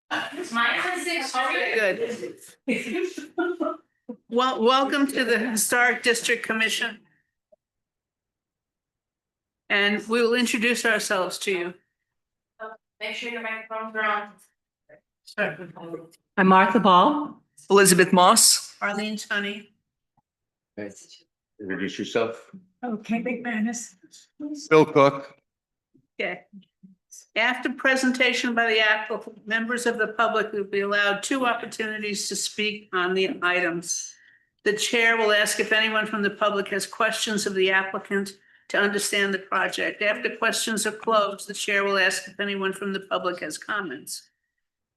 Good. Well, welcome to the Historic District Commission. And we will introduce ourselves to you. Make sure your microphones are on. I'm Martha Ball. Elizabeth Moss. Arlene Tunny. Introduce yourself. Okay, Big Manus. Bill Cook. Okay. After presentation by the applicant, members of the public will be allowed 2 opportunities to speak on the items. The chair will ask if anyone from the public has questions of the applicant to understand the project. After questions are closed, the chair will ask if anyone from the public has comments.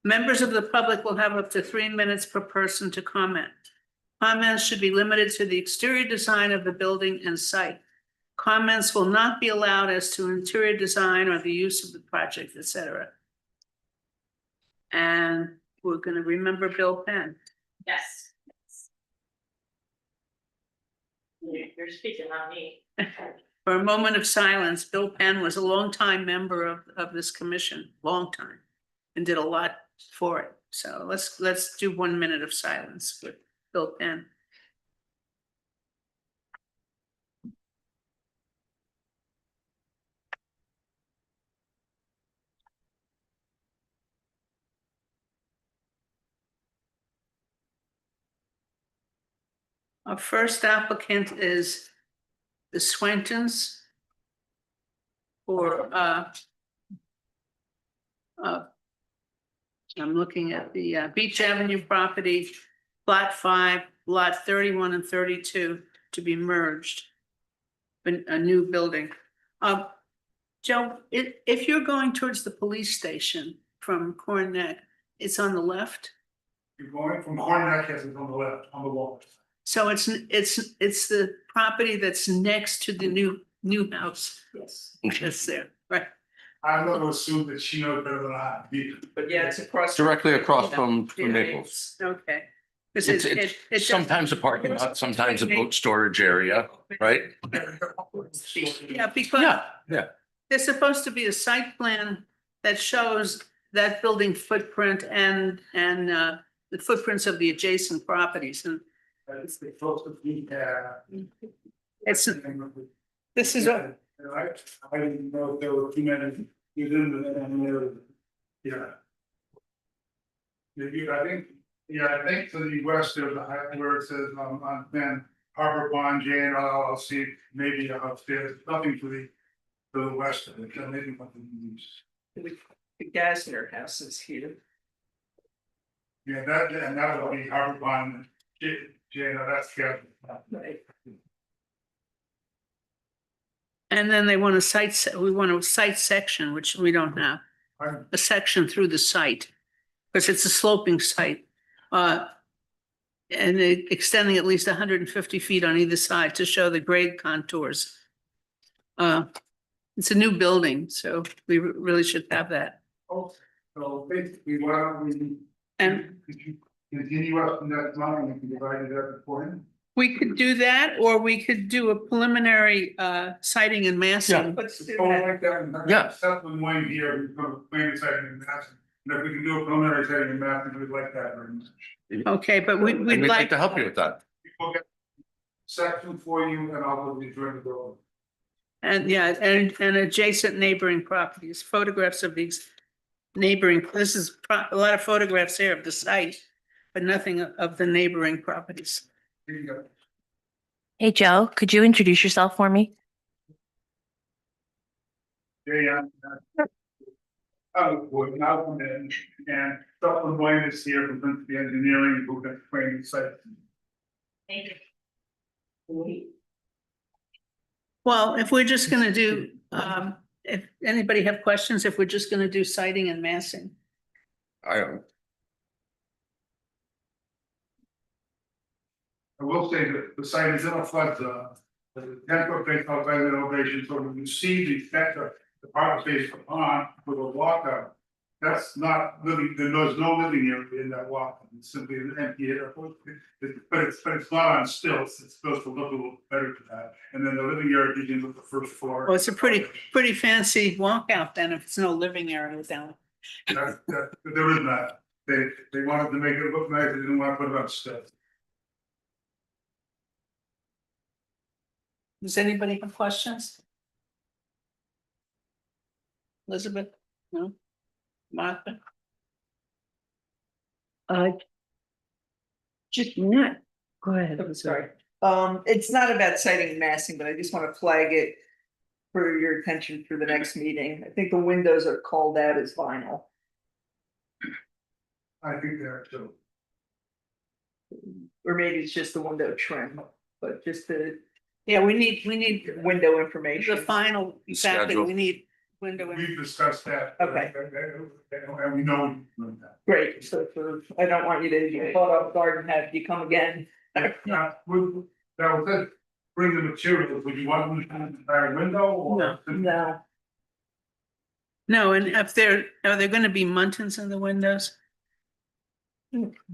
Members of the public will have up to 3 minutes per person to comment. Comments should be limited to the exterior design of the building and site. Comments will not be allowed as to interior design or the use of the project, etc. And we're going to remember Bill Penn. Yes. You're speaking on me. For a moment of silence, Bill Penn was a longtime member of this commission, long time, and did a lot for it. So let's do 1 minute of silence with Bill Penn. Our first applicant is the Swentons for I'm looking at the Beach Avenue property, Lot 5, Lot 31 and 32 to be merged in a new building. Joe, if you're going towards the police station from Corn Neck, it's on the left? You're going from Hornack, yes, it's on the left, on the wall. So it's the property that's next to the new house. Yes. That's there, right? I'm going to assume that she knows better than I do. But yeah, it's across. Directly across from Naples. Okay. 'Cause It's it sometimes a parking lot, sometimes a boat storage area, right? Yeah, because Yeah. there's supposed to be a site plan that shows that building footprint and the footprints of the adjacent properties, and It's the close to the, it's, this is a, I didn't know if there were too many within the, yeah. I think to the west of the, where it says, on then Harbor Pond, J&L LLC, maybe upstairs, nothing to the west of it, maybe nothing to the east. The Gassner house is here. Yeah, that would be Harbor Pond, J&L, that's good. Right. and then they want we want a site section, which we don't have, a section through the site, because it's a sloping site. And extending at least 150 feet on either side to show the grade contours. It's a new building, so we really should have that. So basically, why don't we? And Could you continue up in that line, we can divide it up beforehand? we could do that, or we could do a preliminary siting and massing. Let's do Oh, that. like that. Yeah. Something Wayne here, we've got a planning setting and massing, and if we can do a preliminary setting and massing, we'd like that very much. Okay, but And we'd we'd like like, to help you with that. We'll get section for you and I'll be join the building. and yeah, and adjacent neighboring properties, photographs of these neighboring, this is a lot of photographs here of the site, but nothing of the neighboring properties. Here you go. Hey, Joe, could you introduce yourself for me? Yeah. Well, now come in and Dr. Wayne is here from Principal Engineering, who can explain the site. Thank you. Well, if we're just gonna do, if anybody have questions, if we're just gonna do siting and massing. I I will say that the site is in a flood zone. The 10-foot face outside the elevation, so when you see the effect of the park face pond with a walkout. That's not living, there's no living area in that walkout, it's simply an empty area. But it's not on stilts, it's supposed to look a little better to that. And then the living area begins with the first floor. Well, it's a pretty fancy walkout then, if it's no living area down. There is not. They wanted to make it look nice, they didn't want to put it on steps. Does anybody have questions? Elizabeth? No? Martha? Just not, go ahead. I'm sorry. It's not about citing and massing, but I just want to flag it for your attention for the next meeting. I think the windows are called out as vinyl. I think they are too. Or maybe it's just the window trim, but just the Yeah, we need window the information. final, exactly, Schedule. we need window. We've discussed that. Okay. And we know. we're doing that. Great, so I don't want you to get caught off guard and have you come again. Now, that was it, bring the materials, would you want them to do the entire window or? No. No, No, and if are there gonna be muntins in the windows?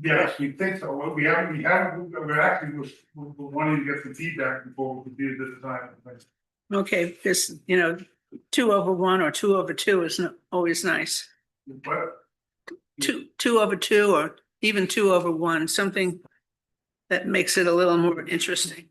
Yes, we think so, we're actually, we're wanting to get some feedback before we do the design. Okay, because, 2/1 or 2/2 is always nice. But 2/2 or even 2/1, something that makes it a little more interesting.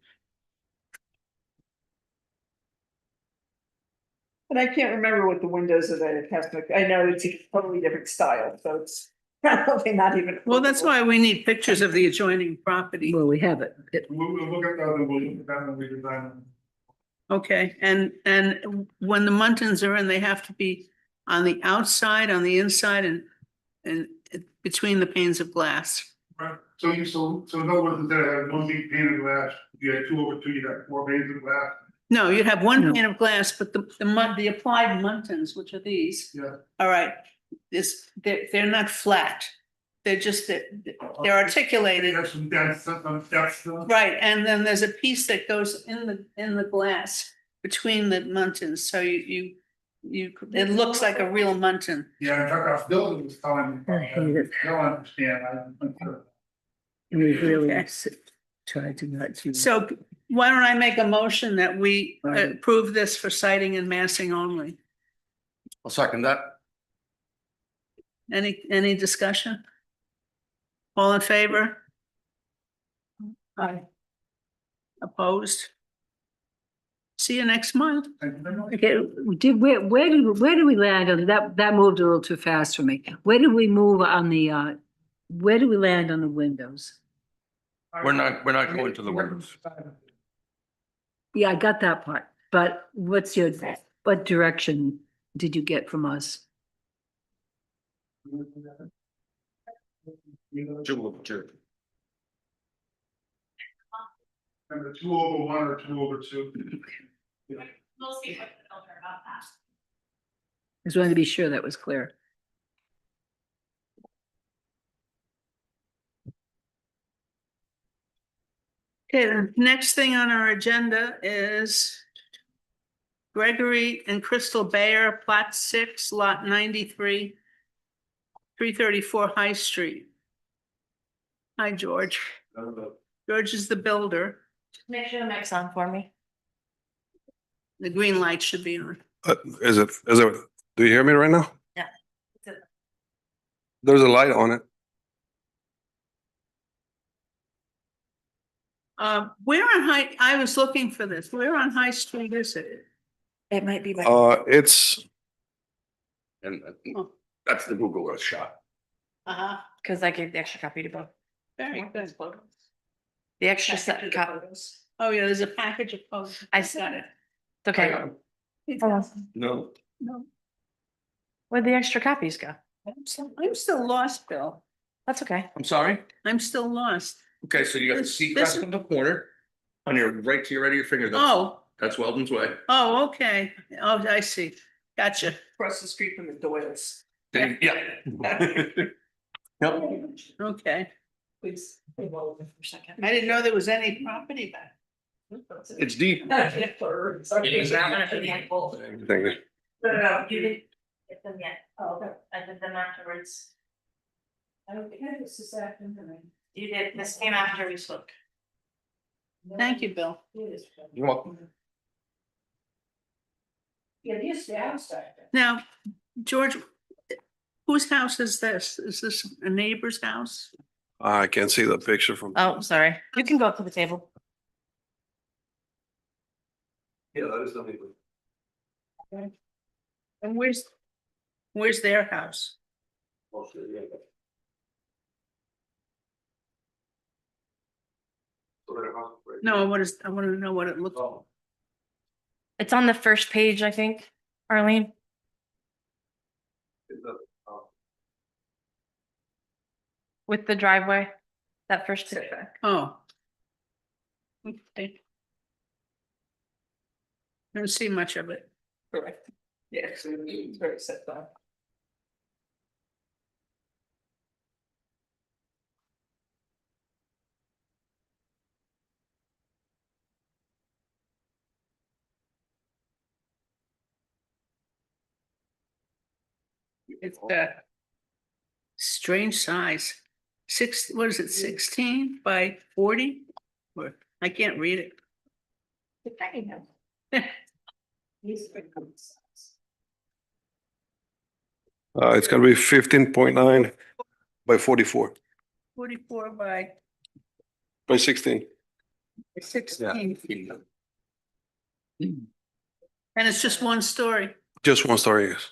and I can't remember what the windows of the house look. I know it's a totally different style, so it's probably not even. Well, that's why we need pictures of the adjoining property. Well, we have it. we'll look at that, and we'll look at that when we design them. Okay, and when the muntins are in, they have to be on the outside, on the inside, and between the panes of glass. Right, so in other words, instead of having one big pane of glass, you had 2/2, you got 4 panes of glass, No, you have one No. pane of glass, but the applied muntins, which are these, yeah. all right, they're not flat. They're just, they're articulated. There's some depth, some depth to them. Right, and then there's a piece that goes in the glass between the muntins, so you, it looks like a real muntin. Yeah, in fact, our building was telling me. I hate it. They'll understand, I'm sure. And we really Okay. try to not to. So why don't I make a motion that we Right. approve this for citing and massing only? I'll second that. Any discussion? All in favor? Aye. Opposed? See you next month. Thank you very much. Okay, where did we land on that moved a little too fast for me. Where did we move on the, where do we land on the windows? We're not going to the windows. Yeah, I got that part, but what direction did you get from us? Number 2/1 or 2/2. We'll speak with the builder about that. Just wanted to be sure that was clear. Okay, the next thing on our agenda is Gregory and Crystal Bayer, Plot 6, Lot 93, 334 High Street. Hi, George. George is the builder. Just make sure the mic's on for me. The green light should be on. Is it, do you hear me right now? Yeah. There's a light on it. Where on I was looking for this. Where on High Street is it? It might be. It's, And Oh. that's the Google Earth shot. Uh-huh, Because I gave the extra copy to both. very good. The extra set copy. Oh, yeah, there's a package of photos. I got it. It's okay. No, No, Where'd the extra copies go? I'm still lost, Bill. That's okay. I'm sorry. I'm still lost. Okay, so you got the This- seat this- rest in the corner. On your right to your right of your finger. Oh, That's Weldon's Way. okay. Oh, I see. Gotcha. across the street from the Doyle's. Yeah. Yep. Okay. Please. I didn't know there was any property back. It's deep. thing. No, you didn't get them yet. Oh, okay. I did them afterwards. You did, this came after we spoke. Thank you, Bill. You're welcome. Now, George, Whose house is this? Is this a neighbor's house? I can't see the picture from. Oh, sorry. You can go up to the table. Yeah, that is the neighbor. And where's their house? No, I want to know what it looks like. It's on the first page, I think, Arlene. With the driveway, that first picture. Oh. Okay. Don't see much of it. Correct. Yeah, so it's very set back. It's a strange size. What is it, 16 by 40? Or, I can't read it. It's gonna be 15.9 by 44 44 by by 16. 16. And it's just one story. Just one story, yes.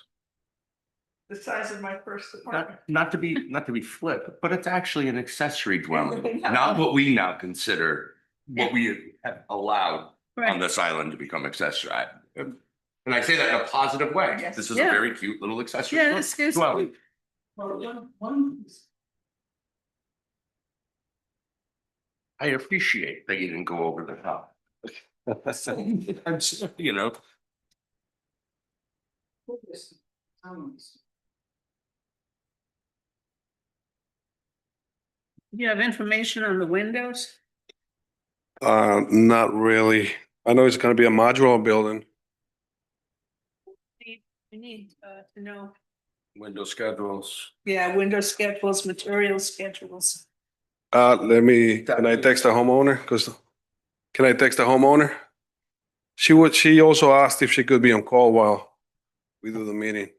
The size of my first apartment. Not to be flip, but it's actually an accessory dwelling, not what we now consider, what we have allowed on Right. this island to become accessory. And I say that in a positive way. Yes. This is a Yeah. very cute little accessory Yeah, it's dwelling. I appreciate that you didn't go over the top. You know, You have information on the windows? Not really. I know it's gonna be a modular building. We need to know. window schedules. Yeah, window schedules, material schedules. Can I text the homeowner? Can I text the homeowner? She also asked if she could be on call while we do the meeting.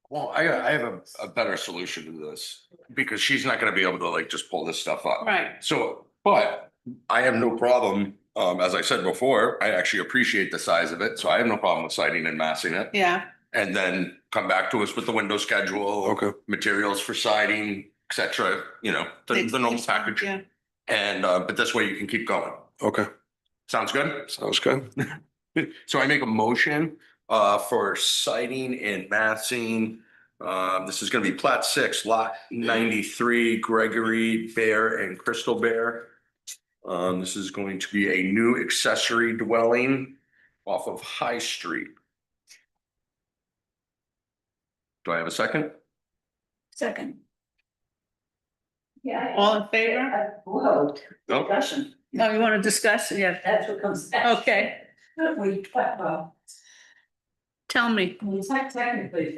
Well, I have a better solution to this because she's not gonna be able to like just pull this stuff up. Right. So, but I have no problem, as I said before, I actually appreciate the size of it, so I have no problem with citing and massing it. Yeah, And then come back to us with the window schedule. Okay. Materials for siding, et cetera, you know, the normal package. Yeah. And, but this way you can keep going. Okay, Sounds good? sounds good. So I make a motion for citing and massing. This is gonna be plat 6, lot 93, Gregory Bear and Crystal Bear. This is going to be a new accessory dwelling off of High Street. Do I have a second? Second. Yeah. All in favor? Whoa, No? discussion, No, you want to discuss? Yeah, that's what comes next. okay. Well, Tell me. it's not technically,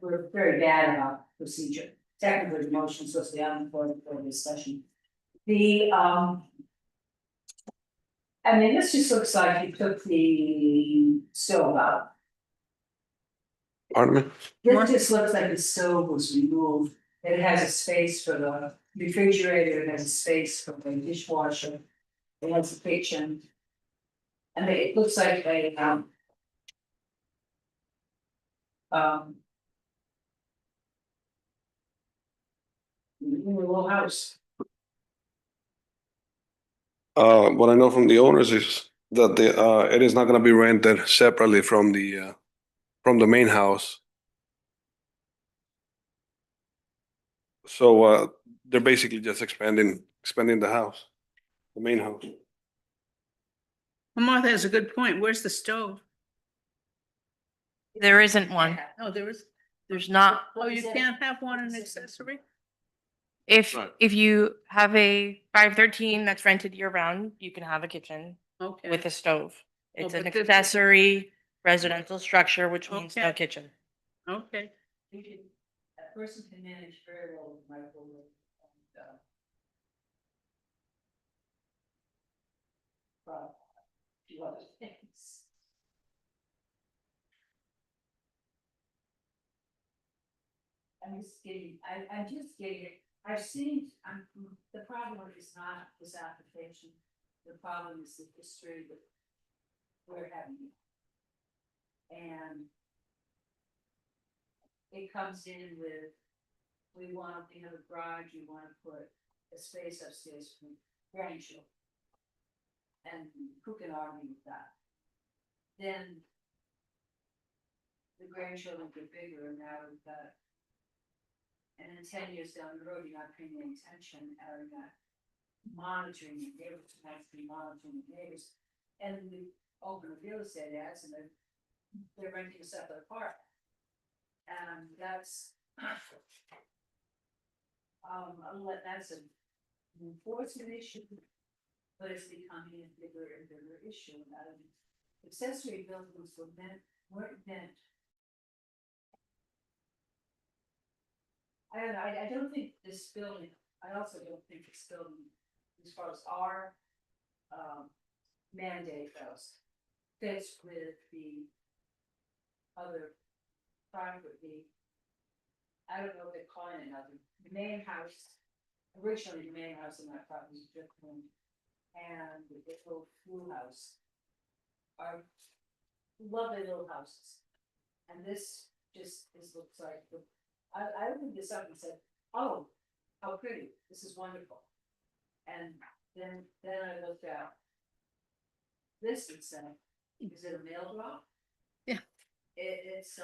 we're very bad about procedure. Technically, the motion supposed to be on for discussion. I mean, this just looks like you took the stove out. Pardon me? This just looks like the stove was removed. It has a space for the refrigerator, it has a space for the dishwasher. It has a kitchen. I mean, it looks like a, little house. What I know from the owners is that it is not gonna be rented separately from the main house. So, they're basically just expanding the house, the main house. Well, Martha has a good point. Where's the stove? There isn't one. Oh, there is. There's not. Oh, you can't have one in accessory? If, Right. if you have a 513 that's rented year round, you can have a kitchen Okay. with a stove. It's Oh, an but this is- accessory residential structure, which means no Okay. kitchen. Okay. A person can manage very well with microwave and, a few other things. I'm just getting, I'm just getting, I've seen, the problem is not this application. The problem is the history that we're having. And it comes in with, we have a garage, we wanna put a space upstairs for grandchildren. And who can argue with that? Then the grandchildren get bigger and now we've got. And then 10 years down the road, you're not paying any attention, or you're not monitoring your neighbors, actually monitoring your neighbors. And we open a real estate ads and they're renting a separate apartment. And that's. That's an enforcement issue, but it's becoming a bigger and bigger issue. Accessory buildings weren't meant. I don't know, I don't think this building, I also don't think this building, as far as our mandate goes, fits with the other property. I don't know if they're calling it another, the main house, originally the main house in that property was Brooklyn, and the little blue house are lovely little houses. And this looks like, I opened this up and said, oh, how pretty, this is wonderful. And then I looked at this and said, is it a mail drop? Yeah. It's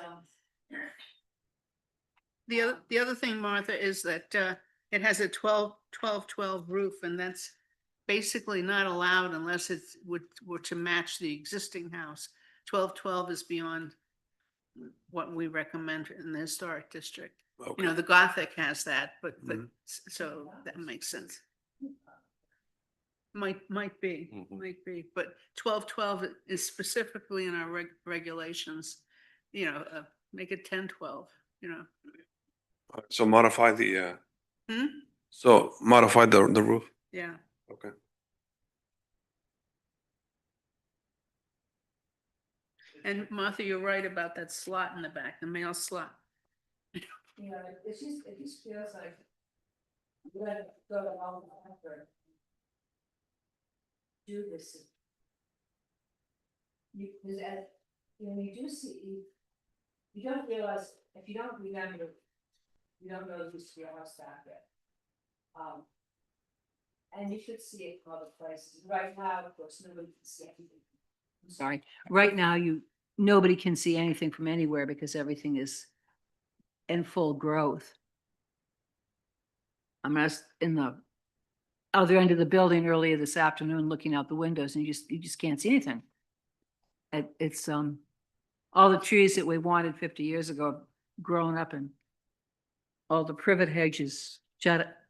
The other thing, Martha, is that it has a 12-12-12 roof, and that's basically not allowed unless it were to match the existing house. 12-12 is beyond what we recommend in the historic district. You know, Okay, the Gothic has that, but Mhm. so that makes sense. Might be, but 12-12 is specifically in our regulations, you know, make it 10-12, you know. so modify the, Hmm? so modify the roof, Yeah. okay. And Martha, you're right about that slot in the back, the mail slot. you know, it just feels like. I'm gonna go to all the effort. Do this. You do see, you don't realize, if you don't remember, you don't know there used to be a house back there. And you should see it in other places. Right now, of course, nobody can see anything. I'm Sorry, right now nobody can see anything from anywhere because everything is in full growth. I'm just in the other end of the building earlier this afternoon, looking out the windows, and you just can't see anything. It's all the trees that we wanted 50 years ago have grown up, and all the privet hedges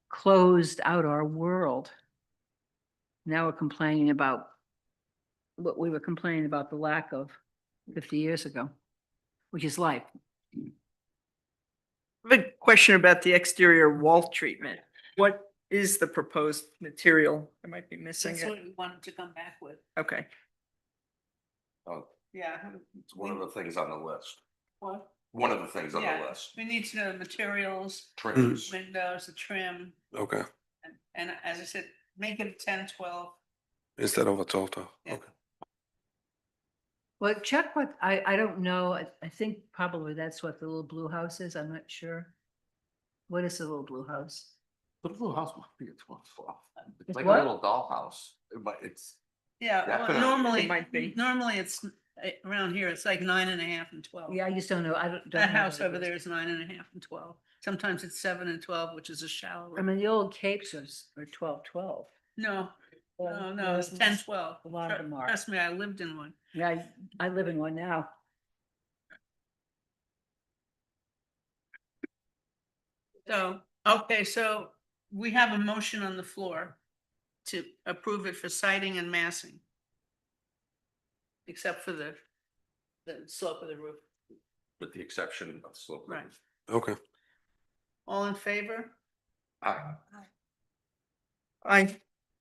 closed out our world. Now we're complaining about what we were complaining about the lack of 50 years ago, which is life. I have a question about the exterior wall treatment. What is the proposed material? I might be missing That's it. what we wanted to come back with. Okay. Oh, Yeah. it's one of the things on the list. What? One of the things on the Yeah, list. we need to know the materials, Trims. windows, the trim, Okay, and as I said, make it a 10-12. instead of a 12, Yeah. okay. Well, check what, I don't know, I think probably that's what the little blue house is, I'm not sure. What is the little blue house? The blue house might be a 12-12. It's It's like what? a little dollhouse, but it's. Yeah, well, Definitely. normally, It might be. normally it's around here, it's like 9.5 and 12. Yeah, I just don't know, I don't. That know house what it over is. there is 9.5 and 12. Sometimes it's 7 and 12, which is a shallow. I mean, the old capes are 12-12. No, Well, no, it's 10-12. A lot of them are. Trust me, I lived in one. Yeah, I live in one now. So, okay, so we have a motion on the floor to approve it for siding and massing. Except for the slope of the roof. With the exception of slope. Right. Okay, All in favor? I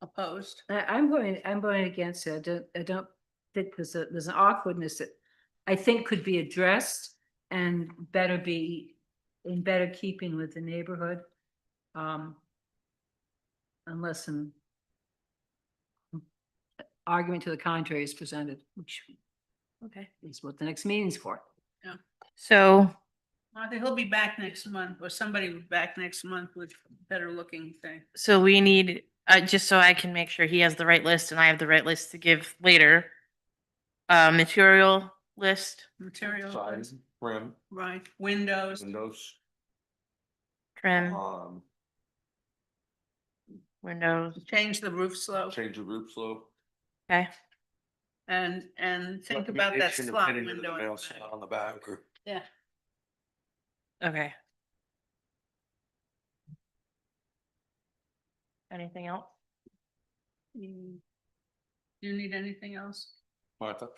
Opposed? I'm going against it. I don't think there's an awkwardness that I think could be addressed and better be in better keeping with the neighborhood. Unless an argument to the contrary is presented, which Okay. is what the next meeting's for. So I think he'll be back next month, or somebody will be back next month with better looking thing. So we need, just so I can make sure he has the right list and I have the right list to give later. Material list, Material, Size, trim, right, windows, windows, trim, windows, change the roof slope, change the roof slope. okay, and think about that Recommendation of slot fitting to the window. in the mail back. slot on the back or. Yeah, okay. Anything else? do you need anything else? Martha?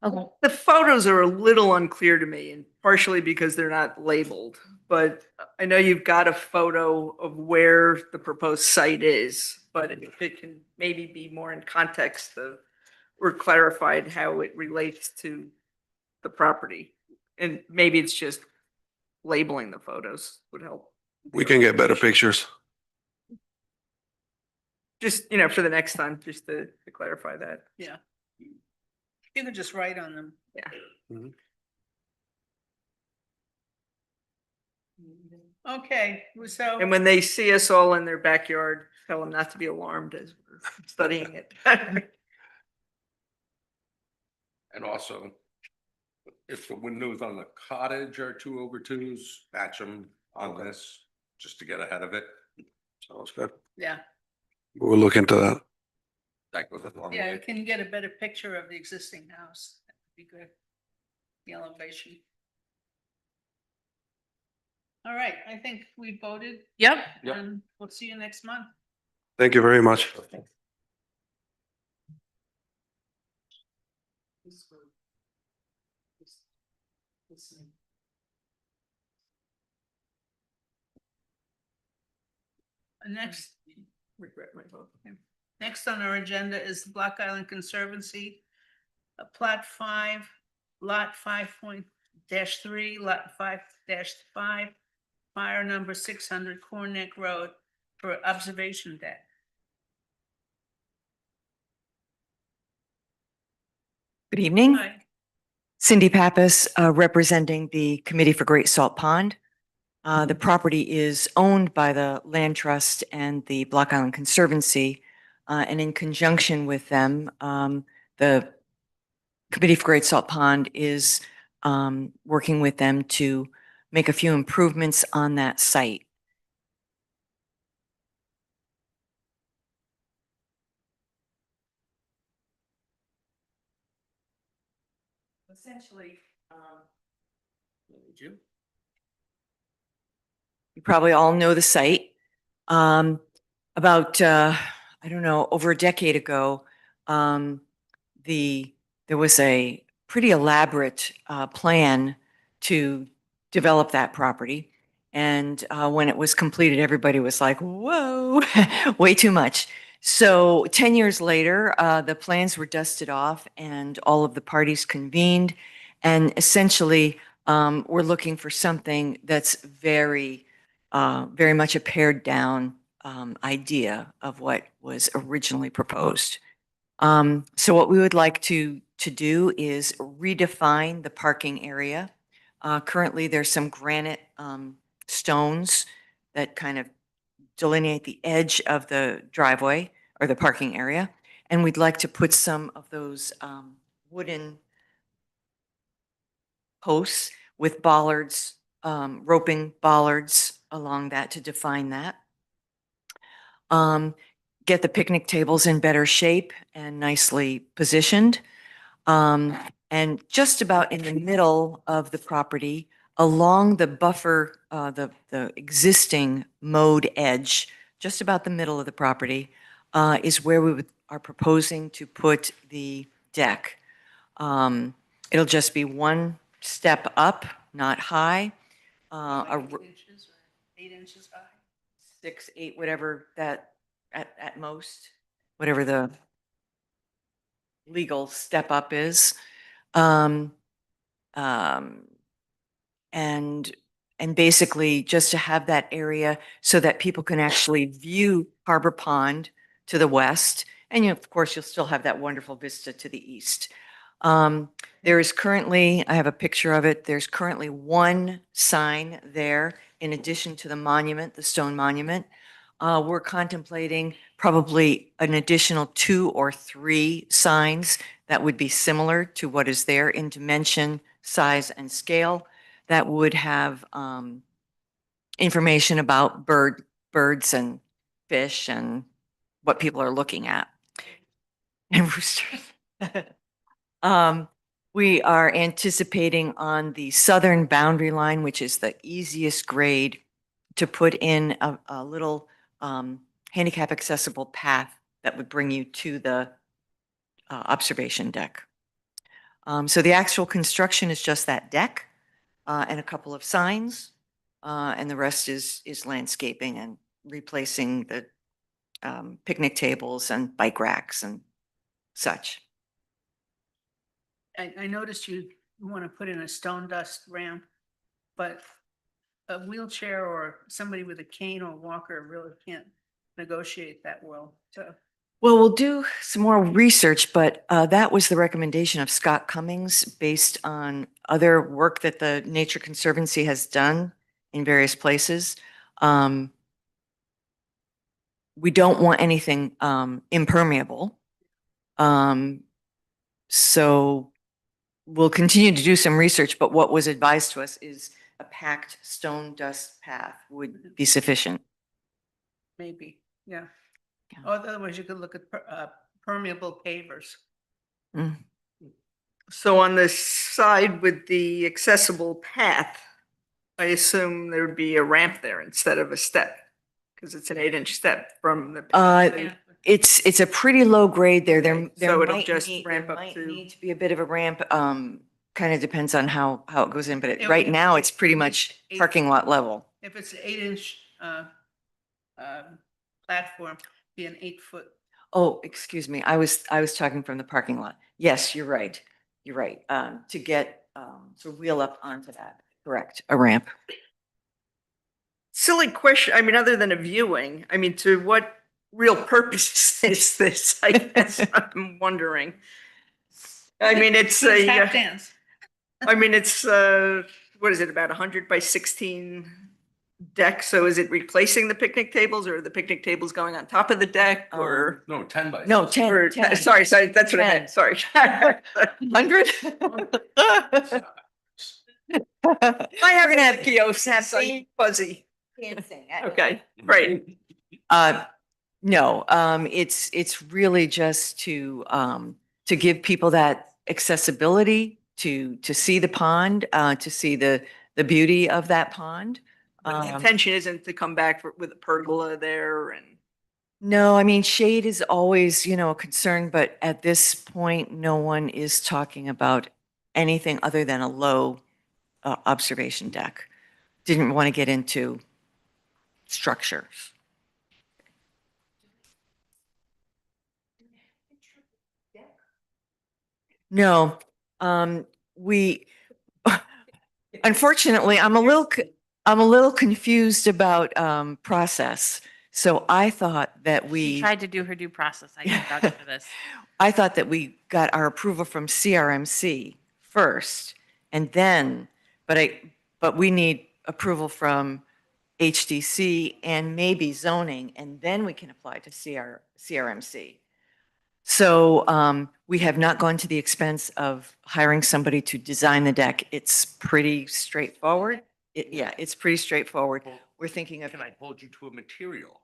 Okay. The photos are a little unclear to me, and partially because they're not labeled, but I know you've got a photo of where the proposed site is, but if it can maybe be more in context of, or clarified how it relates to the property. And maybe it's just labeling the photos would help. We can get better pictures. Just, for the next time, just to clarify that. Yeah. You could just write on them. Yeah. Okay, so. And when they see us all in their backyard, tell them not to be alarmed as we're studying it. And also, if the windows on the cottage are 2/2s, match them on this, just to get ahead of it. Sounds good. Yeah, We'll look into that. That goes along yeah, you with it. can get a better picture of the existing house. That would be good. The elevation. All right, I think we voted Yep. Yep. and we'll see you next month. Thank you very much. Next, Regret my vote. next on our agenda is the Block Island Conservancy. Plat 5, lot 5.-3, lot 5-5, fire number 600 Corneck Road for observation deck. Good evening. Hi. Cindy Pappas, representing the Committee for Great Salt Pond. The property is owned by the Land Trust and the Block Island Conservancy. And in conjunction with them, the Committee for Great Salt Pond is working with them to make a few improvements on that site. Essentially, you probably all know the site. About, I don't know, over a decade ago, there was a pretty elaborate plan to develop that property. And when it was completed, everybody was like, whoa, way too much. So 10 years later, the plans were dusted off and all of the parties convened. And essentially, we're looking for something that's very much a pared down idea of what was originally proposed. So what we would like to do is redefine the parking area. Currently, there's some granite stones that kind of delineate the edge of the driveway or the parking area. And we'd like to put some of those wooden posts with bollards, roping bollards along that to define that. Get the picnic tables in better shape and nicely positioned. And just about in the middle of the property, along the buffer, the existing mowed edge, just about the middle of the property, is where we are proposing to put the deck. It'll just be one step up, not high. Like 8 inches or 8 inches high. 6, 8, whatever that at most, whatever the legal step up is. and basically just to have that area so that people can actually view Harbor Pond to the west. And you, of course, you'll still have that wonderful vista to the east. There is currently, I have a picture of it, there's currently one sign there in addition to the monument, the stone monument. We're contemplating probably an additional 2 or 3 signs that would be similar to what is there in dimension, size, and scale that would have information about birds and fish and what people are looking at. And roosters. We are anticipating on the southern boundary line, which is the easiest grade, to put in a little handicap accessible path that would bring you to the observation deck. So the actual construction is just that deck and a couple of signs, and the rest is landscaping and replacing the picnic tables and bike racks and such. I noticed you want to put in a stone dust ramp, but a wheelchair or somebody with a cane or walker really can't negotiate that well. So Well, we'll do some more research, but that was the recommendation of Scott Cummings based on other work that the Nature Conservancy has done in various places. We don't want anything impermeable. So we'll continue to do some research, but what was advised to us is a packed stone dust path would be sufficient. maybe, yeah. Yeah. Or otherwise you could look at permeable pavers. Mm. So on the side with the accessible path, I assume there'd be a ramp there instead of a step, because it's an 8-inch step from the. Yeah. It's a pretty low grade there. There So it'll might just need, ramp there up might to- need to be a bit of a ramp. Kind of depends on how it goes in, but It- right it- now it's pretty much it- parking lot level. If it's an 8-inch platform, be an 8-foot. Oh, excuse me. I was talking from the parking lot. Yes, you're right. You're right. To get to wheel up onto that. Correct. A ramp. Silly question, I mean, other than a viewing, I mean, to what real purpose is this? I guess I'm wondering. I mean, it's It's tap a, dance. I mean, it's, what is it, about 100 by 16 deck? So is it replacing the picnic tables, or are the picnic tables going on top of the deck, or? No, 10 by. No, 16. 10. Or, 10. sorry, that's what I 10. meant, sorry. 100? I have an have kiosks, have so I'm fuzzy. Okay. Okay, right. No, it's really just to give people that accessibility to see the pond, to see the beauty of that pond. But the intention isn't to come back with a pergola there and. No, I mean, shade is always, a concern, but at this point, no one is talking about anything other than a low observation deck. Didn't want to get into structures. No, we, unfortunately, I'm a little confused about process. So I thought that She we, tried to do her due process. I can vouch for this. I thought that we got our approval from CRMC first and then, but we need approval from HDC and maybe zoning, and then we can apply to CRMC. So we have not gone to the expense of hiring somebody to design the deck. It's pretty straightforward. Yeah, it's pretty straightforward. We're thinking of, Can I hold you to a material?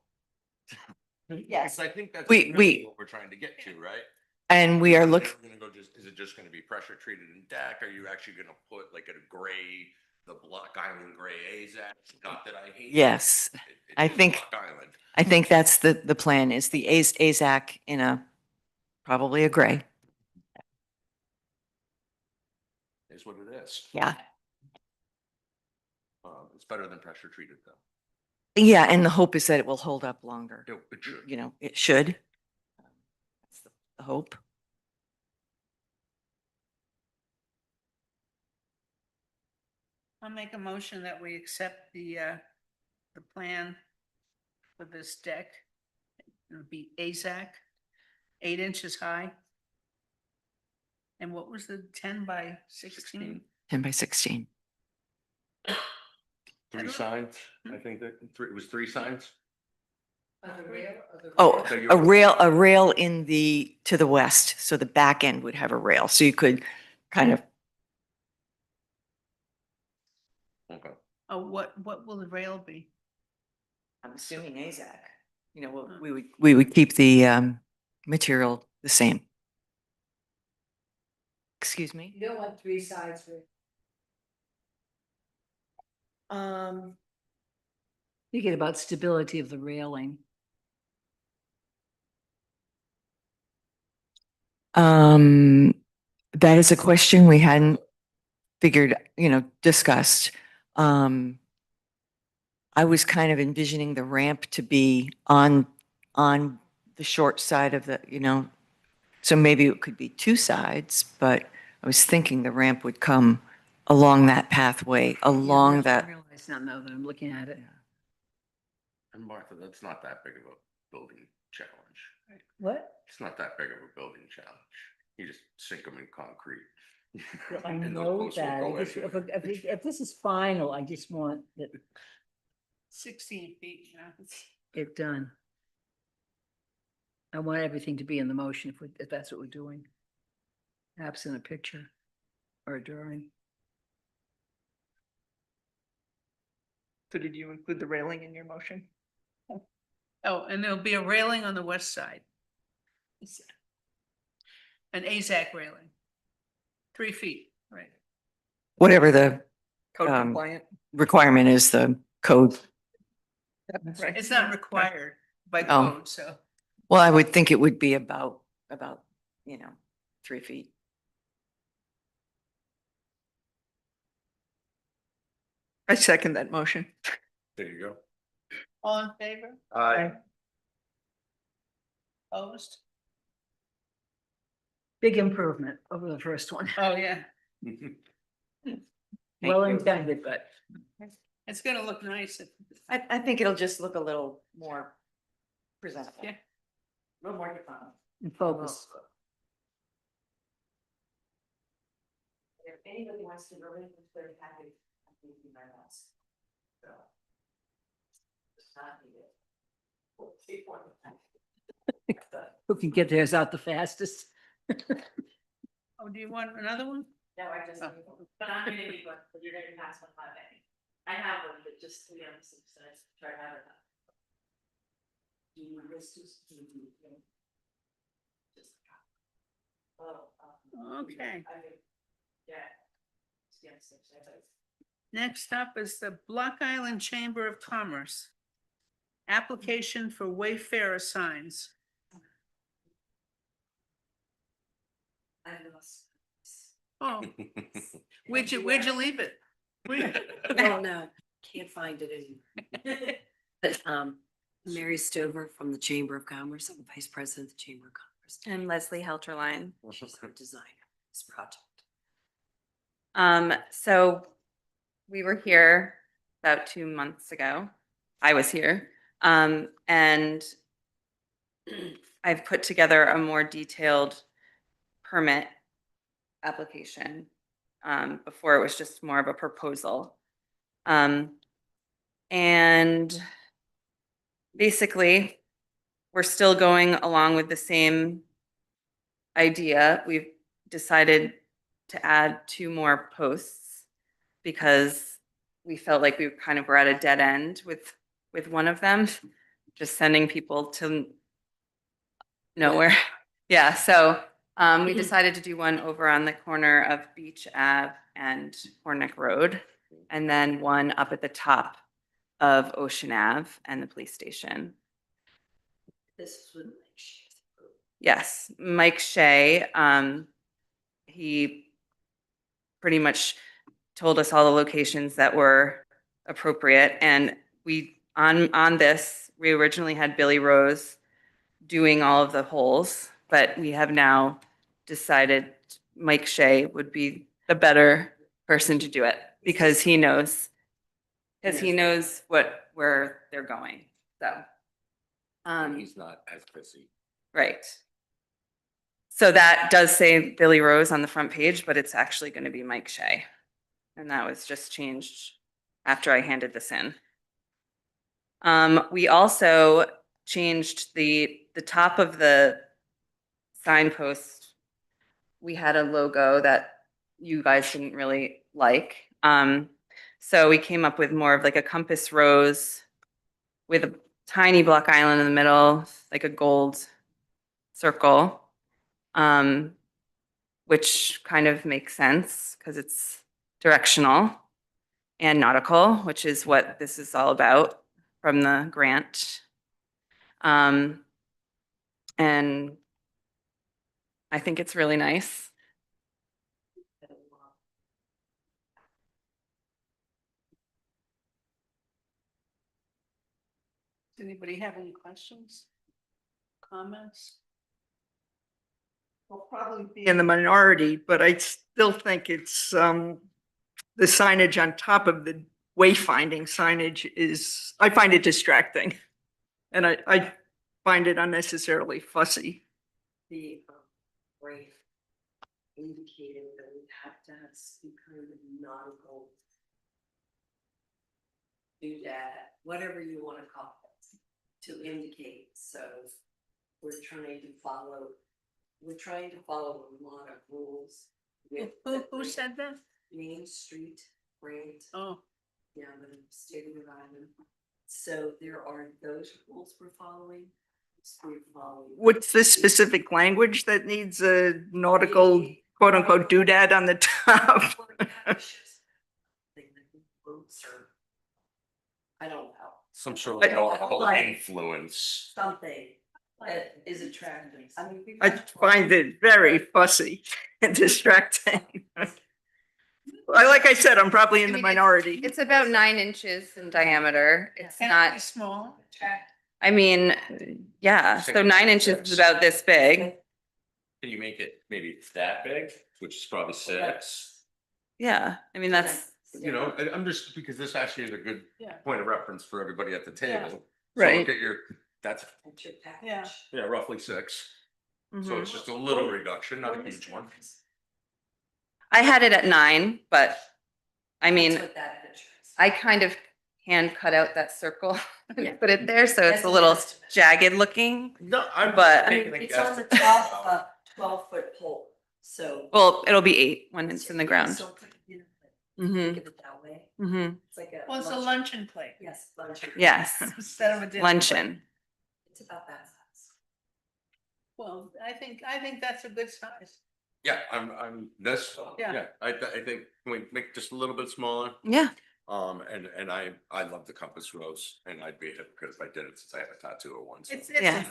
Yes. Because I think that's We- really what we're trying to get to, right? and we are Is looking, it gonna go is it just gonna be pressure treated in deck? Are you actually gonna put like a gray, the Block Island gray AZAC? Not that I hate. yes, it I is think- Block Island. I think that's the plan is the AZAC in probably a gray. Is what it is. Yeah. It's better than pressure treated though. Yeah, and the hope is that it will hold up longer. It should. It should. That's the hope. I'll make a motion that we accept the plan for this deck. It'll be AZAC, 8 inches high. And what was the 10 by 16? 10 by 16. Three signs, I think that, it was 3 signs. Oh, So you- a rail in the, to the west. So the back end would have a rail. So you could kind of, Okay. Oh, what will the rail be? I'm assuming AZAC, you know, we would keep the material the same. Excuse me? You don't want 3 sides for. Thinking about stability of the railing. That is a question we hadn't figured, discussed. I was kind of envisioning the ramp to be on the short side of the, so maybe it could be 2 sides, but I was thinking the ramp would come along that pathway, along I that. realize now that I'm looking at it. And Martha, that's not that big of a building challenge. What? It's not that big of a building challenge. You just sink them in concrete. I And those know posts will that. go I just- anywhere. If this is final, I just want 16 feet, yeah. it done. I want everything to be in the motion if that's what we're doing. Absent a picture or a drawing. So did you include the railing in your motion? Oh, and there'll be a railing on the west side. An AZAC railing. 3 feet, right? Whatever the Code Um, compliant? requirement is, the code. Right. It's not required by Oh. code, so. Well, I would think it would be about, 3 feet. I second that motion. There you go. All in favor? Opposed? Big improvement over the first one. Oh, yeah. Well intended, but It's gonna look nice. I think it'll just look a little more presentable. Yeah. A little more defined. in focus. If anybody wants to go in, it's very happy. I can do my best. So. It's not needed. We'll take one. Who can get theirs out the fastest? Oh, do you want another one? No, I just, Oh. but I'm gonna need one, but you're gonna pass one by me. I have one, but just to be on the safe side, try to have it. Do you want this to? Just. Oh, Okay. yeah. Yes, yes. Next up is the Block Island Chamber of Commerce. Application for Wayfarer signs. I lost. Oh, where'd you leave it? Oh, no, can't find it anymore. But, Mary Stover from the Chamber of Commerce, I'm the Vice President of the Chamber of Commerce. And Leslie Helterline. She's our designer of this project. So we were here about 2 months ago. I was here. And I've put together a more detailed permit application. Before it was just more of a proposal. And basically, we're still going along with the same idea. We've decided to add 2 more posts because we felt like we kind of were at a dead end with one of them, just sending people to nowhere. Yeah, so we decided to do one over on the corner of Beach Ave and Hornick Road, and then one up at the top of Ocean Ave and the police station. This is what makes Yes, Mike Shea, he pretty much told us all the locations that were appropriate. And we, on this, we originally had Billy Rose doing all of the holes, but we have now decided Mike Shea would be the better person to do it. because he knows. Because he knows where they're going, so. He's not as busy. Right. So that does say Billy Rose on the front page, but it's actually going to be Mike Shea. And that was just changed after I handed this in. We also changed the top of the signpost. We had a logo that you guys didn't really like. So we came up with more of like a compass rose with a tiny block island in the middle, like a gold circle, which kind of makes sense because it's directional and nautical, which is what this is all about from the grant. And I think it's really nice. Does anybody have any questions? Comments? I'll probably be in the minority, but I still think it's, the signage on top of the wayfinding signage is, I find it distracting. And I find it unnecessarily fussy. The brief indicated that we have to have some kind of nautical do that, whatever you want to call it, to indicate. So we're trying to follow a lot of rules. Who said that? Main Street grant. Oh, Yeah, the state of Rhode Island. So there are those rules we're following. What's the specific language that needs a nautical quote unquote doodad on the top? I don't know, Some sort of nautical Like- influence. something that is attractive. I mean, I find it very fussy and distracting. Like I said, I'm probably in I the mean, minority. It's about 9 inches in diameter. It's can it be not, small? I mean, yeah, so 9 inches is about this big. Can you make it maybe that big, which is probably 6? Yeah, I mean, that's, You know, I'm just, because this actually is a good Yeah. point of reference for everybody at the table. So Right. look at that's, That's your package. Yeah. yeah, roughly 6. So mhm. it's just a little reduction, not a huge one. I had it at 9, but I mean, That's what that picture is. I kind of hand cut out that circle Yeah. and put it there, so That's it's a an little estimate. jagged looking. No, I'm. But- I mean, it's on the top of a 12-foot pole, so. Well, it'll be 8 when it's in the ground. So, you know, Mhm. think of it that way. Mhm. It's like a. Well, it's a luncheon plate Yes, luncheon. Yes, instead of a dinner. luncheon. It's about that size. Well, I think that's a good size. Yeah, I'm this, Yeah. yeah, I think, can we make it just a little bit smaller? Yeah. And I love the compass rose, and I'd be a hypocrite if I did it since I have a tattoo of one. So. Yeah.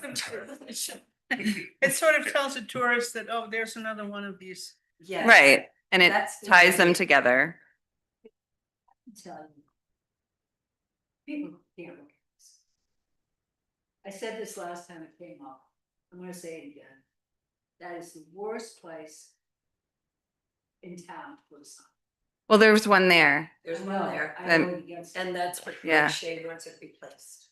It sort of tells a tourist that, oh, there's another one of these. Yeah. Right, and it That's the ties them idea. together. Tell you. People can't look at this. I said this last time it came up. I'm gonna say it again. That is the worst place in town to put a sign. Well, there was one there. There's I one know, there, I voted against it, and that's what Yeah. Mike Shea wants it replaced.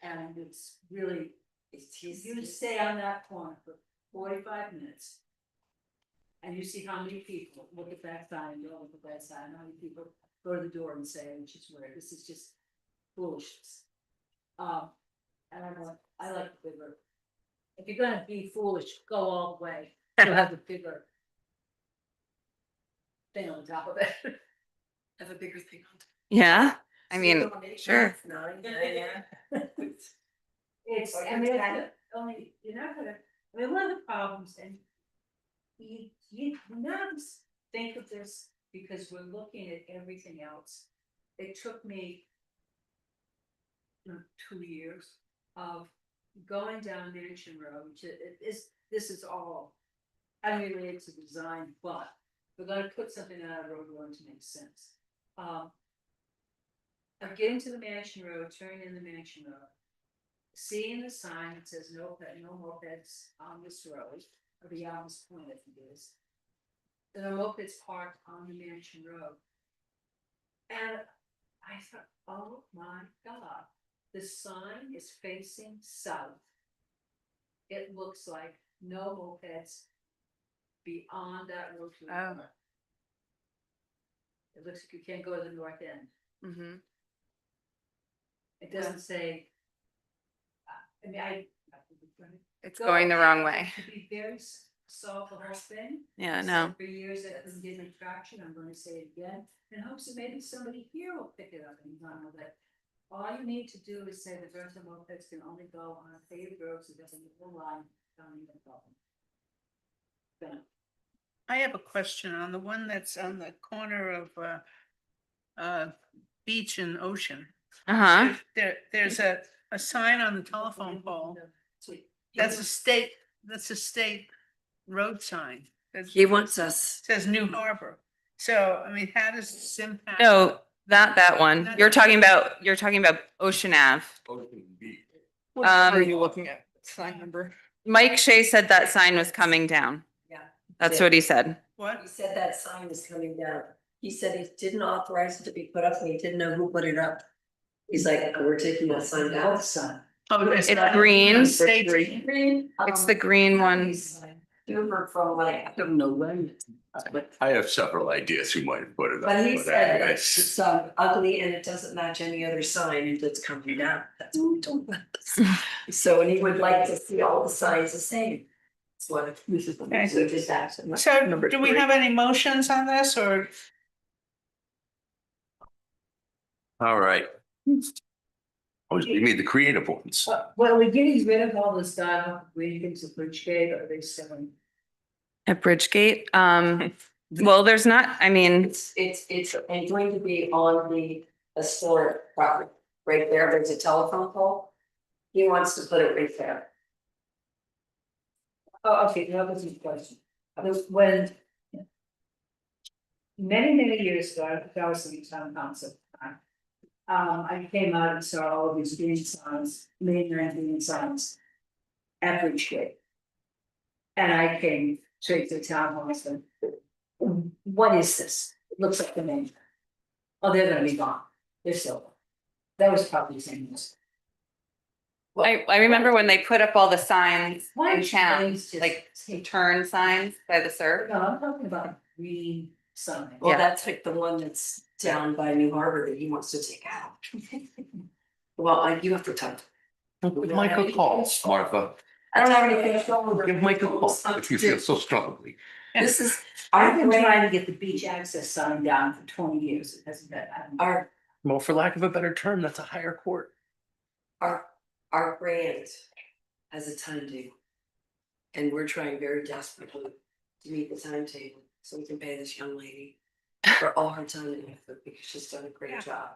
and it's really, He's. you stay on that corner for 45 minutes. And you see how many people look at that sign and go look at that sign, how many people go to the door and say, which is weird, this is just foolishness. And I like the bigger. If you're gonna be foolish, go all the way, you'll have the bigger thing on top of it. Have a bigger thing on top. Yeah, I mean, sure. It's, I mean, only, you're not gonna, I mean, one of the problems, and you not think of this because we're looking at everything else. It took me 2 years of going down Mansion Road to, this is all unrelated to design, but we're gonna put something on our road going to make sense. Of getting to the Mansion Road, turning in the Mansion Road, seeing the sign that says no mopeds on this road, or the Almus Point, I think it is. There are mopeds parked on the Mansion Road. And I thought, oh my God, the sign is facing south. It looks like no mopeds beyond that road. to the Oh. corner. It looks like you can't go to the north end. Mhm. It doesn't say. I mean, I. It's going the wrong way. To be very solve the whole thing. Yeah, I said no. For years that hasn't given traction, I'm gonna say it again, in hopes that maybe somebody here will pick it up and run with it. All you need to do is say the vertical mopeds can only go on paved roads, it doesn't need a line, don't need a problem. Done. I have a question on the one that's on the corner of, beach and ocean. Uh-huh. There's a sign on the telephone pole. That's a state road sign. That He wants us, says New Harbor. So, I mean, how does this impact? No, that one. You're talking about Ocean Ave. What are Um, you looking at? Sign number? Mike Shea said that sign was coming down. yeah, That's what he said. What? he said that sign is coming down. He said he didn't authorize it to be put up and he didn't know who put it up. He's like, we're taking that sign down. What sign? Oh, It's green. State. Green. It's the green one. Hoover from like, I don't know when. But I have several ideas who might have put it up. but he but said anyways. it's ugly and it doesn't match any other sign that's coming down. That's what we told him. So, and he would like to see all the signs the same. That's what this is. Okay. So just ask him. So Number do we 3. have any motions on this or? All right. Oh, you need the creative ones. Well, we're getting rid of all this dialogue, we can to Bridgegate, or are they selling? At Bridgegate. Well, there's not, I mean, It's going to be on the historic property, right there, there's a telephone pole. He wants to put it right there. Oh, okay, now this is a question. When. Many years ago, I was in town council. I came out and saw all of these green signs, mainland green signs. At Bridgegate. And I came straight to the town hall and said, what is this? It looks like the name. Oh, they're gonna be gone. They're still. Gone. That was probably the same as. I remember when they put up all the signs Why in don't town, you guys just like take- turn signs by the surf. No, I'm talking about green sign. Well, Yeah. that's like the one that's down by New Harbor that he wants to take out. Well, you have to talk. Give Mike a call, Martha. I don't have anything wrong with. Give Mike a call if you feel so strongly. This is, I've been trying to get the beach access sign down for 20 years. It hasn't been. our, Well, for lack of a better term, that's a higher court. our grant has a timetable. And we're trying very desperately to meet the timetable, so we can pay this young lady for all her time and effort, because she's done a great job.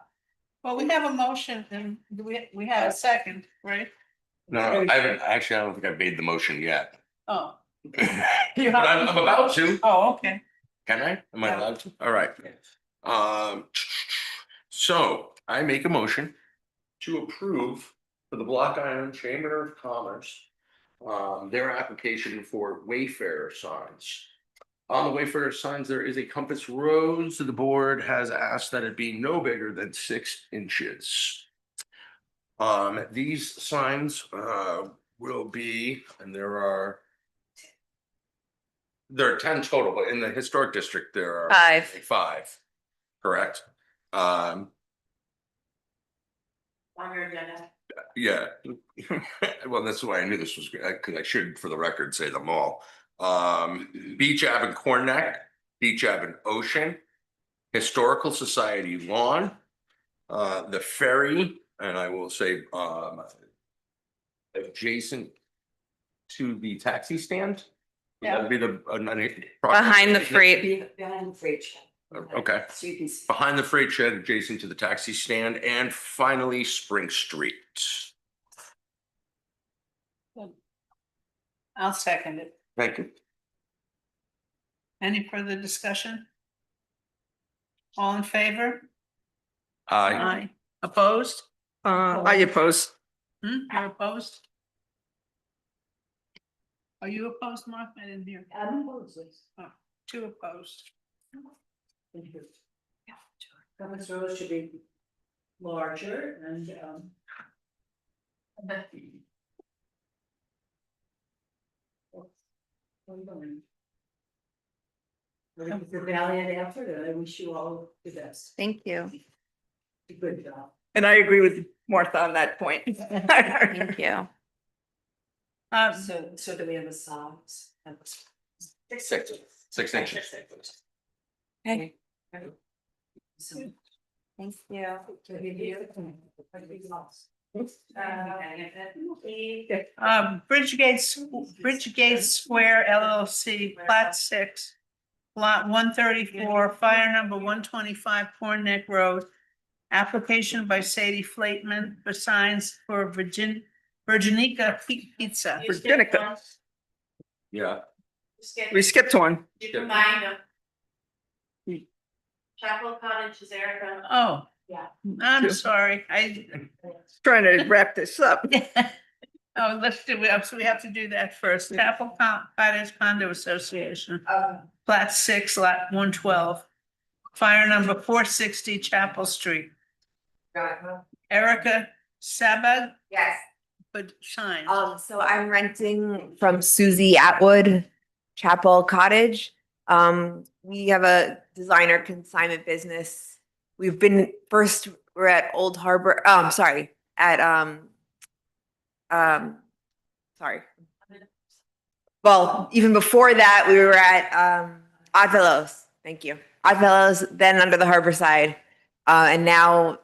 Well, we have a motion and we have a second, right? No, I haven't, actually, I don't think I've made the motion yet. Oh. But I'm about to. Oh, okay. Can I? Am I Yeah. allowed to? All right. So I make a motion to approve for the Block Island Chamber of Commerce, their application for Wayfarer signs. On the Wayfarer signs, there is a compass rose. The board has asked that it be no bigger than 6 inches. These signs, will be, and there are 10 total, but in the historic district, there are 5, correct? On your agenda. Yeah. Well, that's why I knew this was good, because I should, for the record, say them all. Beach Ave and Corn Neck, Beach Ave and Ocean, Historical Society Lawn, the ferry, and I will say, adjacent to the taxi stand. That'd be the. Behind the freight. Behind the freight shed. Okay. So you can see. Behind the freight shed, adjacent to the taxi stand, and finally Spring Street. I'll second it. Thank you. Any further discussion? All in favor? Aye. Opposed? I oppose. You're opposed? Are you opposed, Mark? I didn't hear. I'm opposed. Oh, 2 opposed. Cummins Road should be larger and, the valiant effort, and I wish you all the best. Thank you. Good job. And I agree with Martha on that point. Thank you. So do we have a size? 6 inches. Okay. So Thank you. Bridgegate Square LLC, plat 6, lot 134, fire number 125, Corn Neck Road. Application by Sadie Flateman for signs for Virginica Pizza. Virginica. Yeah. We skipped one. You combine them. Chapel Cottage is Erica. Oh. Yeah. I'm sorry, Trying to wrap this up. oh, let's do it, so we have to do that first. Chapel Cottage Condo Association, plat 6, lot 112. Fire number 460 Chapel Street. Erica Sabag, Yes, but sign. so I'm renting from Susie Atwood Chapel Cottage. We have a designer consignment business. We've been, first, we're at Old Harbor, sorry, at, sorry. Well, even before that, we were at, Oddfellows, thank you. Oddfellows, then under the harbor side. And now,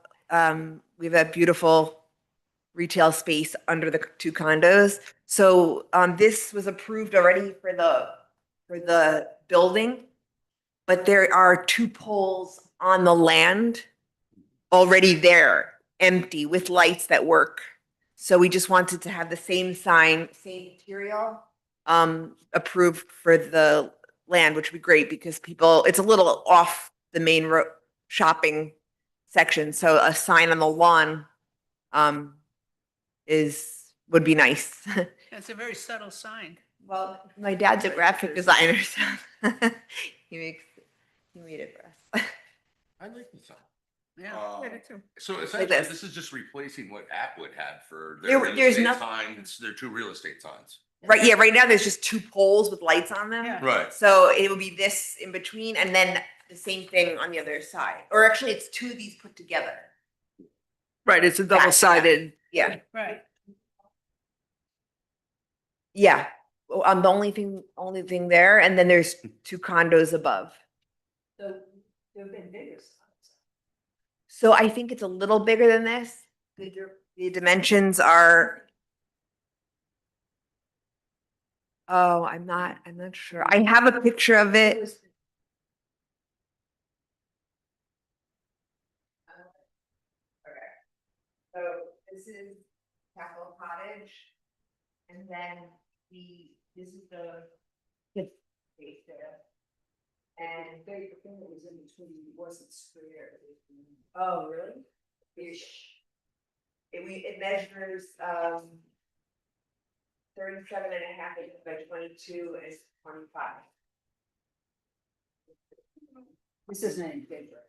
we have a beautiful retail space under the 2 condos. So this was approved already for the building, but there are 2 poles on the land already there, empty with lights that work. So we just wanted to have the same sign, same material, approved for the land, which would be great because people, it's a little off the main road shopping section. So a sign on the lawn would be nice. It's a very subtle sign. Well, my dad's a graphic designer, so he made it for us. I like the sign. Yeah. So essentially, this. this is just replacing what Atwood had for There- their real there's estate noth- signs, their 2 real estate signs. Right, yeah, right now there's just 2 poles with lights on them. Yeah. Right. So it will be this in between and then the same thing on the other side. Or actually, it's 2 of these put together. Right, it's a double-sided. Yeah, Right. yeah. Well, the only thing there, and then there's 2 condos above. So they've been bigger. So I think it's a little bigger than this. The dimensions are. Oh, I'm not sure. I have a picture of it. So this is Capitol Cottage. And then this is the space there. And The thing that was in between wasn't square. oh, really? Ish. It measures 37 and a half inches by 22 and 25. This isn't any bigger.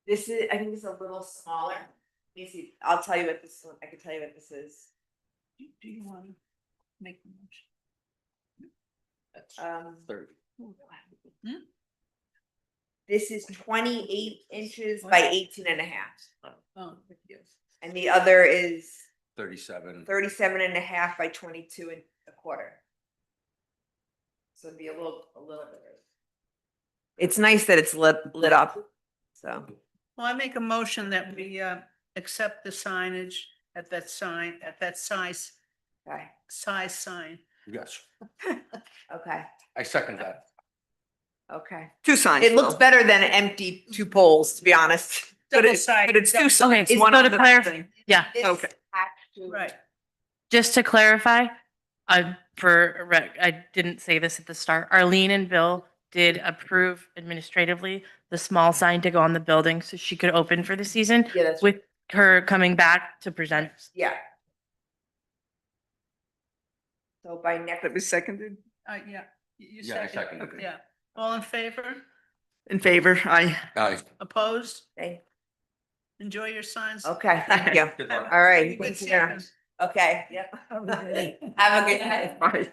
This is, I think it's a little smaller. Let me see, I'll tell you what this one, I can tell you what this is. Do you want to make the motion? 30. This is 28 inches by 18 and a half. Oh, yes. And the other is 37. 37 and a half by 22 and a quarter. So it'd be a little bigger. It's nice that it's lit up, so. Well, I make a motion that we accept the signage at that size Okay, sign. Yes, okay, I second that. okay. 2 signs. It looks though. better than empty 2 poles, to be honest. But Double it's, sided. but it's 2 signs. Okay, One so on to the clarify, thing. yeah, This Okay. actually- Right. just to clarify, I didn't say this at the start. Arlene and Bill did approve administratively the small sign to go on the building so she could open for the season Yeah, that's, with her coming back to present. yeah. So by next, That was seconded. Yeah. You Yeah, I seconded it. Yeah. All in favor? In favor, aye. Aye. Opposed? Okay. Enjoy your signs. Okay, thank you. Good luck. All right. Good thank you. seeing Okay, yep. Have a good night. Aye.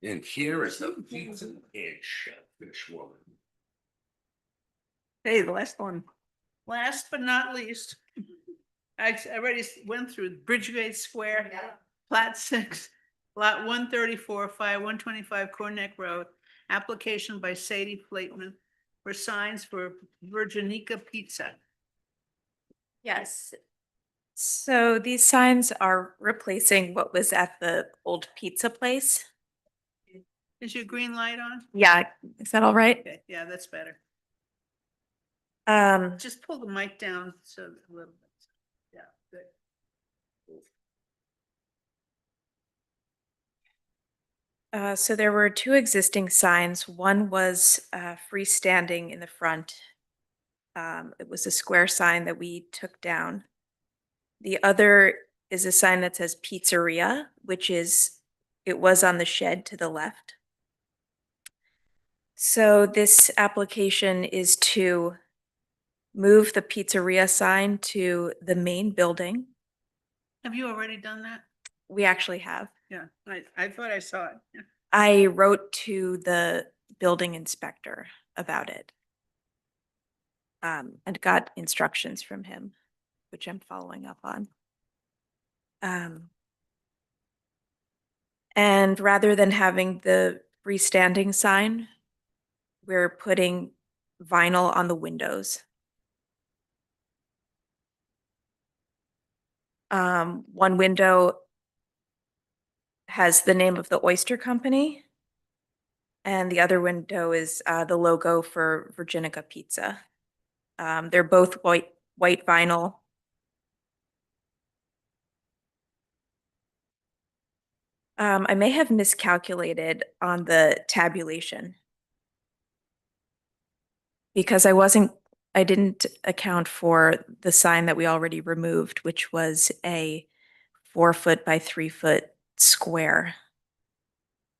And here is the pizza and fish woman. Hey, the last one. Last but not least, I already went through Bridgegate Square, Plat 6, Lot 134, Fire 125 Corneck Road, application by Sadie Flateman for signs for Virginica Pizza. Yes. So these signs are replacing what was at the old pizza place. Is your green light on? Yeah, is that all right? Okay, yeah, that's better. Um, Just pull the mic down so a little bit. Yeah, good. so there were two existing signs. One was freestanding in the front. It was a square sign that we took down. The other is a sign that says pizzeria, which is, it was on the shed to the left. So this application is to move the pizzeria sign to the main building. Have you already done that? We actually have. Yeah, I thought I saw it. Yeah. I wrote to the building inspector about it. And got instructions from him, which I'm following up on. And rather than having the freestanding sign, we're putting vinyl on the windows. One window has the name of the oyster company, and the other window is the logo for Virginica Pizza. They're both white vinyl. I may have miscalculated on the tabulation because I didn't account for the sign that we already removed, which was a 4-foot by 3-foot square.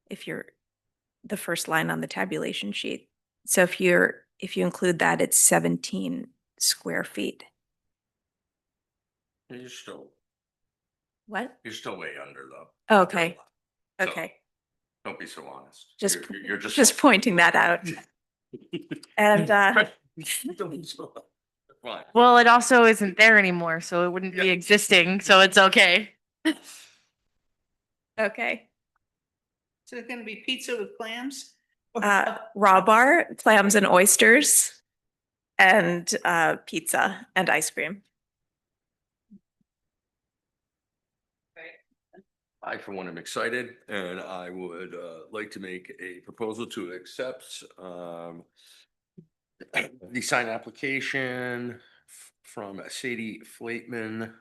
If you're the first line on the tabulation sheet. So if you include that, it's 17 square feet. You're still What? way under though. Okay. So, Okay. Don't be so honest. Just, You're just pointing that out. And, Fine. Well, it also isn't there anymore, so it wouldn't be existing, so it's okay. okay. So it's gonna be pizza with clams? Raw bar, clams and oysters, and pizza and ice cream. I, for one, am excited, and I would like to make a proposal to accept the sign application from Sadie Flateman,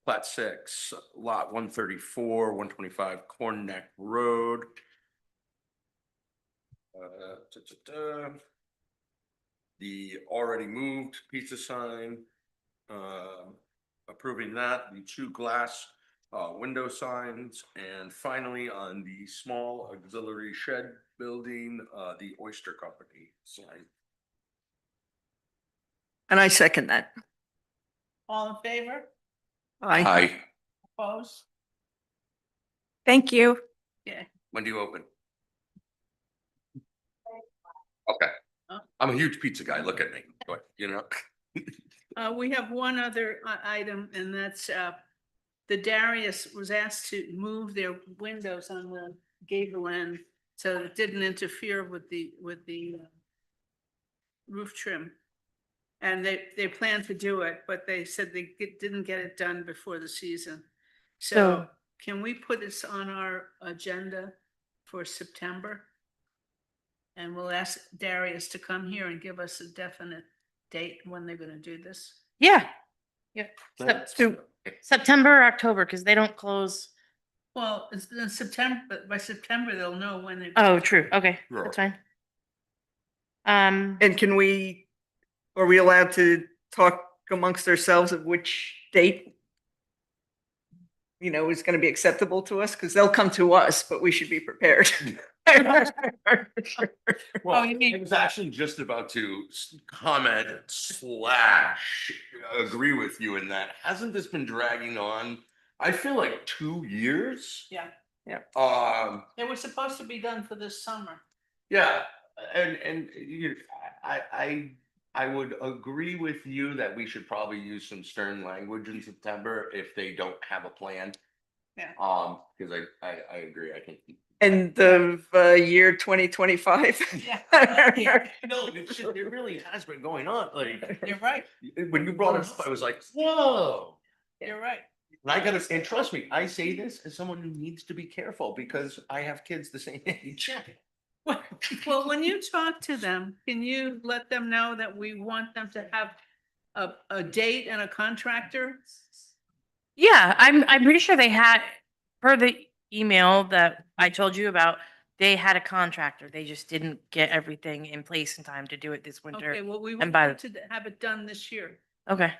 Plat 6, Lot 134, 125 Corn Neck Road. The already moved pizza sign, approving that, the 2 glass window signs, and finally on the small auxiliary shed building, the Oyster Company sign. And I second that. All in favor? Aye. Aye. Opposed? Thank you. Yeah. When do you open? Okay. Huh? I'm a huge pizza guy. Look at me. But, you know. We have one other item, and that's the Darius was asked to move their windows on the gable end so that it didn't interfere with the roof trim. And they planned to do it, but they said they didn't get it done before the season. So can we put this on our agenda for September? And we'll ask Darius to come here and give us a definite date when they're gonna do this. Yeah. Yeah. So, September or October, because they don't close. Well, it's in September, but by September, they'll know when they're. Oh, true. Okay, that's fine. and are we allowed to talk amongst ourselves of which date? is gonna be acceptable to us, because they'll come to us, but we should be prepared. Well, you mean- I was actually just about to comment slash agree with you in that. Hasn't this been dragging on? I feel like 2 years. Yeah, Um, it was supposed to be done for this summer. yeah, and you, I would agree with you that we should probably use some stern language in September if they don't have a plan. Yeah. Because I agree. I think. End of year 2025. Yeah. No, it really has been going on. Like You're right, when you brought it up, I was like, whoa. you're right. And I gotta, and trust me, I say this as someone who needs to be careful because I have kids the same age. Well, when you talk to them, can you let them know that we want them to have a date and a contractor? Yeah, I'm pretty sure they had, per the email that I told you about, they had a contractor. They just didn't get everything in place in time to do it this winter. Okay, well, we and want by them to have it done this year. Okay.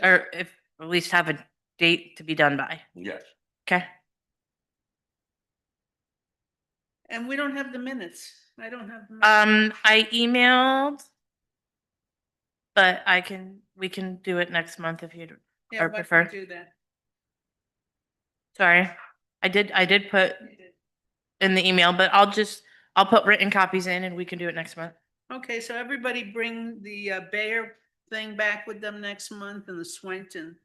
Or if, at least have a date to be done by. Yes. Okay. And we don't have the minutes. I don't have. the minutes. I emailed, but we can do it next month if you'd Yeah, or why don't we prefer. do that? Sorry. I did put in the email, but I'll put written copies in and we can do it next month. Okay, so everybody bring the Bayer thing back with them next month and the Swenton.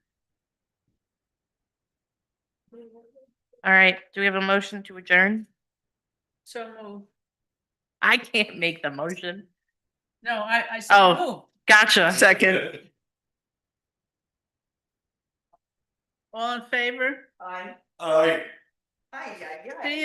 All right. Do we have a motion to adjourn? So move. I can't make the motion. No, I said Oh. move. Gotcha. Second. All in favor? Aye. All right. Aye, aye, aye. See ya.